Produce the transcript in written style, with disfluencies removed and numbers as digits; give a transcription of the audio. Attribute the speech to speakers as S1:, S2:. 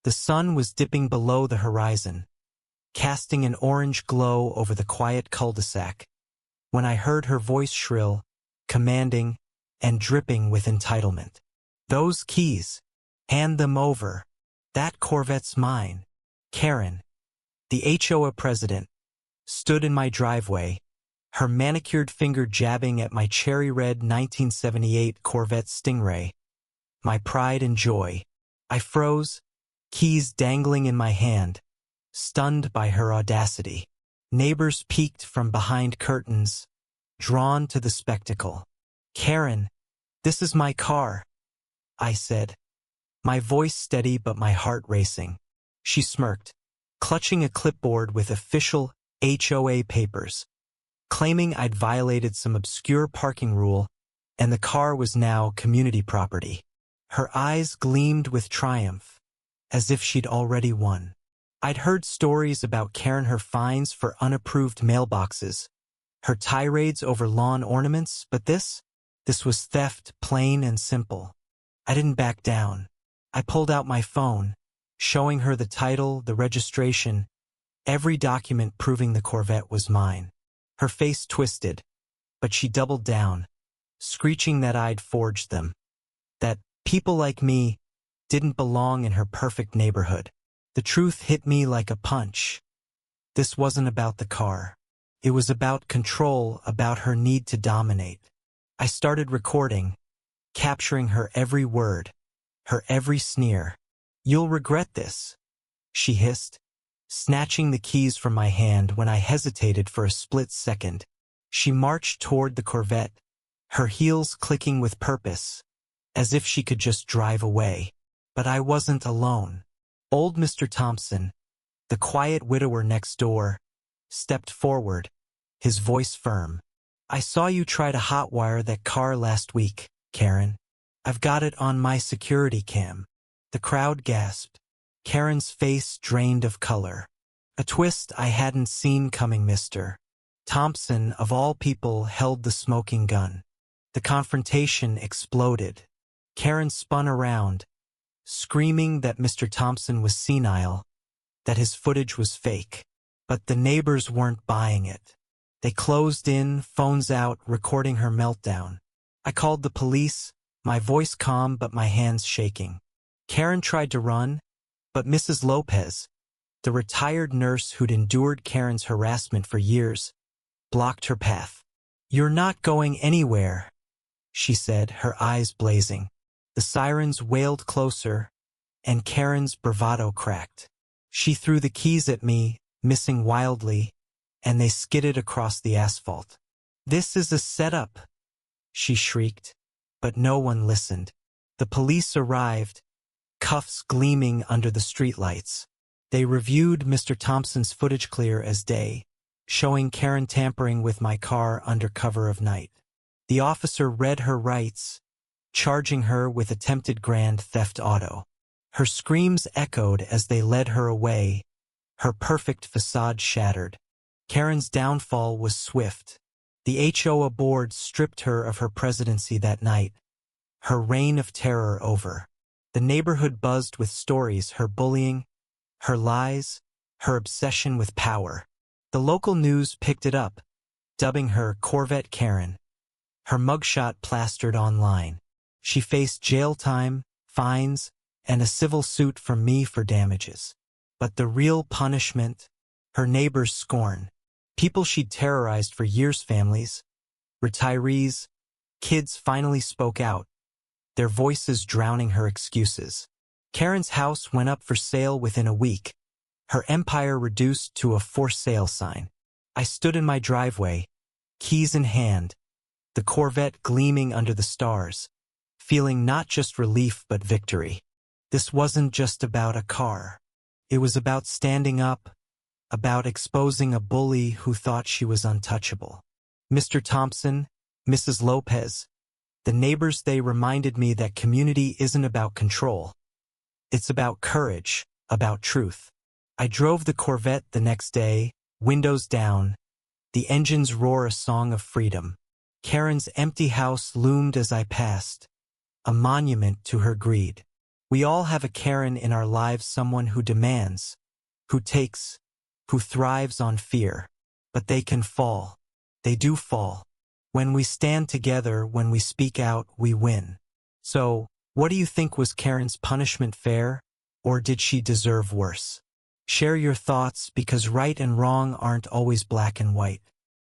S1: The sun was dipping below the horizon, casting an orange glow over the quiet cul-de-sac, when I heard her voice shrill, commanding, and dripping with entitlement. "Those keys. Hand them over. That Corvette's mine." Karen, the HOA president, stood in my driveway, her manicured finger jabbing at my cherry-red 1978 Corvette Stingray. My pride and joy. I froze, keys dangling in my hand, stunned by her audacity. Neighbors peeked from behind curtains, drawn to the spectacle. "Karen, this is my car," I said, my voice steady but my heart racing. She smirked, clutching a clipboard with official HOA papers, claiming I'd violated some obscure parking rule and the car was now community property. Her eyes gleamed with triumph, as if she'd already won. I'd heard stories about Karen, her fines for unapproved mailboxes, her tirades over lawn ornaments, but this was theft, plain and simple. I didn't back down. I pulled out my phone, showing her the title, the registration, every document proving the Corvette was mine. Her face twisted, but she doubled down, screeching that I'd forged them, that people like me didn't belong in her perfect neighborhood. The truth hit me like a punch. This wasn't about the car. It was about control, about her need to dominate. I started recording, capturing her every word, her every sneer. "You'll regret this," she hissed, snatching the keys from my hand when I hesitated for a split second. She marched toward the Corvette, her heels clicking with purpose, as if she could just drive away. But I wasn't alone. Old Mr. Thompson, the quiet widower next door, stepped forward, his voice firm. "I saw you try to hotwire that car last week, Karen. I've got it on my security cam." The crowd gasped. Karen's face drained of color. A twist I hadn't seen coming. Mr. Thompson, of all people, held the smoking gun. The confrontation exploded. Karen spun around, screaming that Mr. Thompson was senile, that his footage was fake. But the neighbors weren't buying it. They closed in, phones out, recording her meltdown. I called the police, my voice calm but my hands shaking. Karen tried to run, but Mrs. Lopez, the retired nurse who'd endured Karen's harassment for years, blocked her path. "You're not going anywhere," she said, her eyes blazing. The sirens wailed closer, and Karen's bravado cracked. She threw the keys at me, missing wildly, and they skidded across the asphalt. "This is a setup," she shrieked, but no one listened. The police arrived, cuffs gleaming under the streetlights. They reviewed Mr. Thompson's footage clear as day, showing Karen tampering with my car under cover of night. The officer read her rights, charging her with attempted grand theft auto. Her screams echoed as they led her away, her perfect facade shattered. Karen's downfall was swift. The HOA board stripped her of her presidency that night, her reign of terror over. The neighborhood buzzed with stories, her bullying, her lies, her obsession with power. The local news picked it up, dubbing her Corvette Karen. Her mugshot plastered online. She faced jail time, fines, and a civil suit from me for damages. But the real punishment, her neighbors' scorn. People she'd terrorized for years, families, retirees, kids finally spoke out, their voices drowning her excuses. Karen's house went up for sale within a week, her empire reduced to a for sale sign. I stood in my driveway, keys in hand, the Corvette gleaming under the stars, feeling not just relief but victory. This wasn't just about a car. It was about standing up, about exposing a bully who thought she was untouchable. Mr. Thompson, Mrs. Lopez, the neighbors, they reminded me that community isn't about control. It's about courage, about truth. I drove the Corvette the next day, windows down, the engines roar a song of freedom. Karen's empty house loomed as I passed, a monument to her greed. We all have a Karen in our lives, someone who demands, who takes, who thrives on fear. But they can fall. They do fall. When we stand together, when we speak out, we win. So, what do you think? Was Karen's punishment fair, or did she deserve worse? Share your thoughts, because right and wrong aren't always black and white.